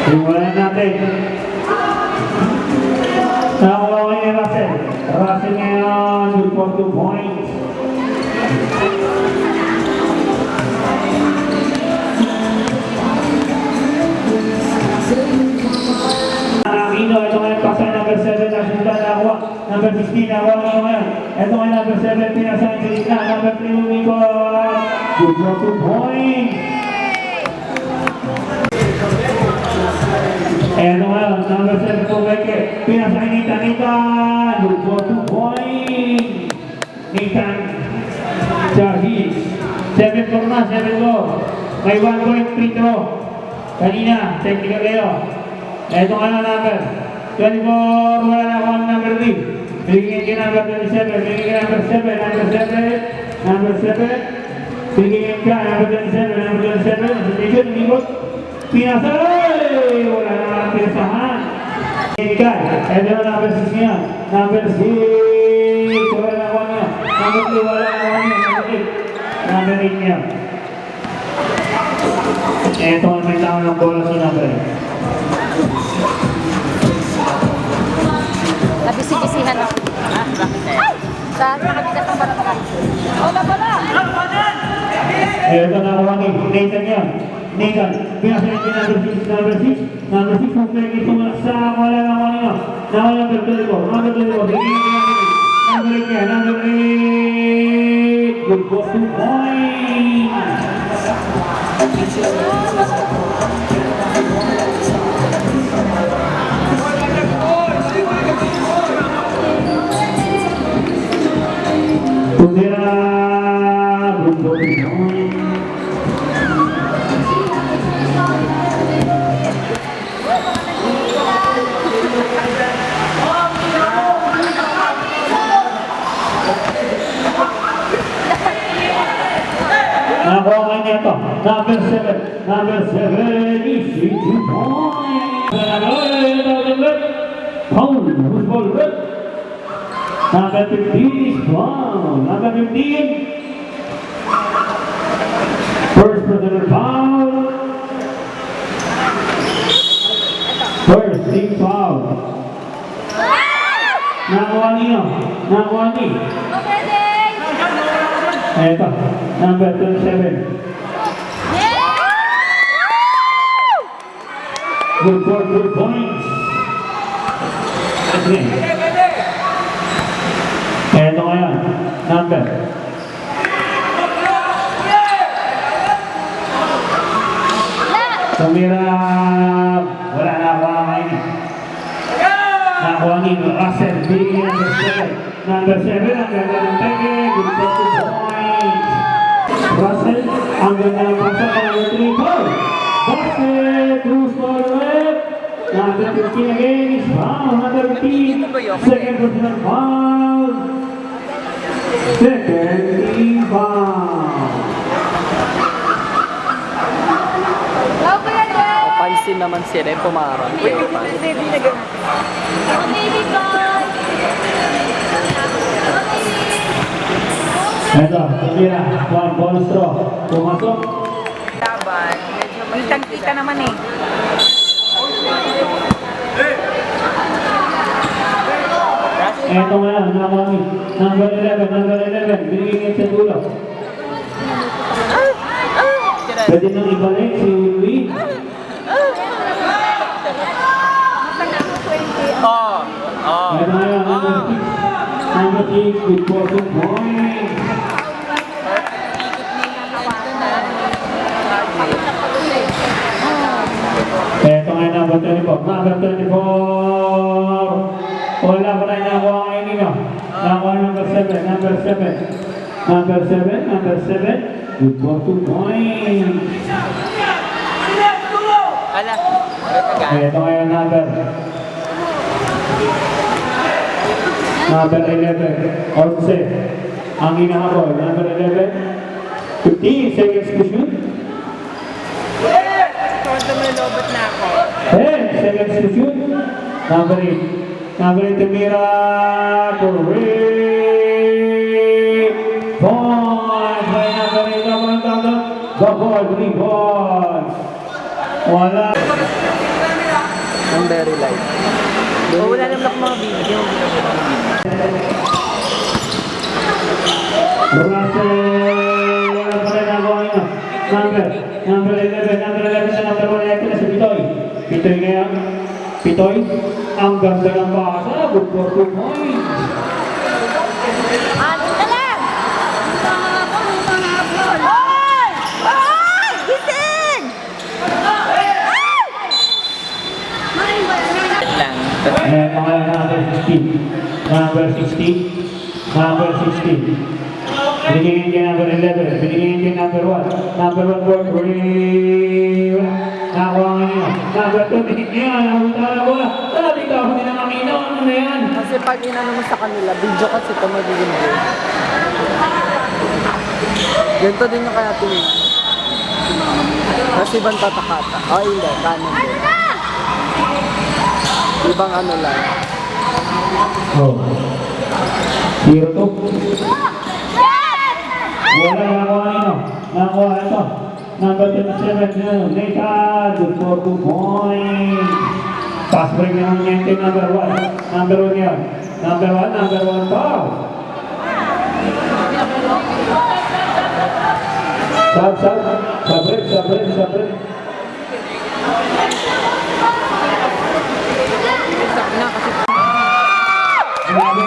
Simulan natin. Nakuha ko ni Russell. Russell ngayon, good for 2 points. Aquino, ito ngayon pasay number 7 na Sultan nakuha. Number 16 nakuha ngayon ngayon. Ito ngayon number 7 pinasahin sa gitna. Number 3 umikot. Good for 2 points. Ito ngayon, number 7 po Beke. Pinasahin Nathan. Good for 2 points. Nathan Jarvis. 7 for na, 7 go. May 1 point free throw. Kanina, technical kayo. Ito nga na number 24, wala na akong number 3. Bigyan ka number 27, bigyan ka number 7, number 7. Bigyan ka number 27, number 27. Station, umikot. Pinasay! Wala na akong pinasahan. Bigyan ka. Ito na number 6 niya. Number 6. Wala na akong niya. Number 3, wala na akong niya. Number 8 niya. Ito ang may tao ng bola sa number 8. Nabisi-bisihan ako. Ay! Sa kabila sa barangay. Wala pala! Ito na ako ni Nathan yan. Nathan, pinasalit ni number 6. Number 6, kung pwede ito sa wala na ako niya. Nawa number 24. Number 24. Number 8 yan. Number 8. Good for 2 points. Pudera, good for 2 points. Nakuha ka niya ito. Number 7. Number 7 is 2 points. Paul, who's ball red? Number 15 is Brown. Number 15. First personal foul. First team foul. Nakuha niyo. Nakuha niyo. Ito, number 27. Good for 2 points. Ito ngayon, number. Tumira, wala na ako ngayon. Nakuha ni Russell, bigyan number 7. Number 7, ang ganda ng tege, good for 2 points. Russell, ang ganda ng pasok, number 3, Paul. Basket, loose ball left. Number 15 again is Brown. Number 15, second personal foul. Second team foul. Pansin naman si Ren pumarang. Ito, tumira, one bonus throw. Pumasok. Laban. Kitang-kita naman eh. Ito nga, number 11. Binigyan sa dulo. Pwede nang ibalik si Louis. Ito nga, number 6, good for 2 points. Ito nga, number 24. Number 24. Wala pa tayo nakuha ngayon nino. Nakuha number 7. Number 7. Number 7. Number 7. Good for 2 points. Ito nga yung number. Number 11. Also, ang hinahabol. Number 11. 15 seconds to shoot. 10 seconds to shoot. Number 8. Number 8 tumira. Correct. Point. By number 8. The ball. 3 points. Wala. live. O, wala naman ako mga video. Russell, wala pa rin nagawa nyo. Number 11 sa number 1 natin na si Pitoy. Pitoy ngayon. Pitoy, ang ganda ng basa. Good for 2 points. Ano ka lang? Hoy! Hoy! Gising! Lang. Mga number 16. Number 16. Number 16. Binigyan kay number 11. Binigyan kay number 1. Number 1 work. Nakuha nga niya. Number 2. Binigyan. Nakutara ko na. Sabi ka ako din ang aminaw. Ano na yan? Kasi pag inano mo sa kanila, video kasi ito magiging game. Ganito din yung kaya tingin. Kasi ibang tatakata. Oh, hindi. Kanan din. Ibang ano lang. Oh. 0-2. Wala nakuha nino. Nakuha ito. Number 27. Nathan. Good for 2 points. Pass break naman niya kay number 1. Number 1 yan. Number 1 foul. Sab. Sabret. Na kasi Grabe